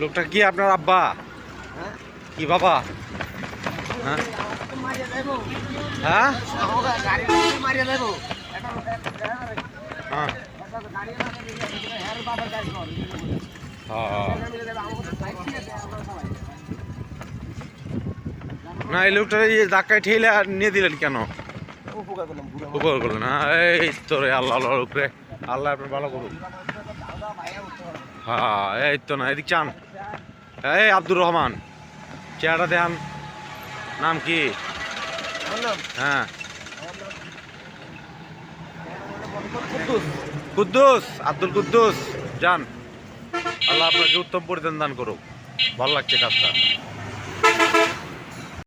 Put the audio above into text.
লোকটা কি আপনার আব্বা? কি বাবা? হ্যাঁ হ্যাঁ না, এই লোকটা ধাক্কায় ঠেলে নিয়ে দিলেন কেন? উপকার করলেন। হ্যাঁ এই তো রে, আল্লাহ আল্লাহ উপরে, আল্লাহ আপনার ভালো করুন। হ্যাঁ এই তো না, এদিক চান। এই আব্দুর রহমান, চেহারা দেন। নাম কি? হ্যাঁ কুদ্দুস, আব্দুল কুদ্দুস যান। আল্লাহ আপনাকে উত্তম পরিধান দান করুক। ভালো লাগছে কাজটা।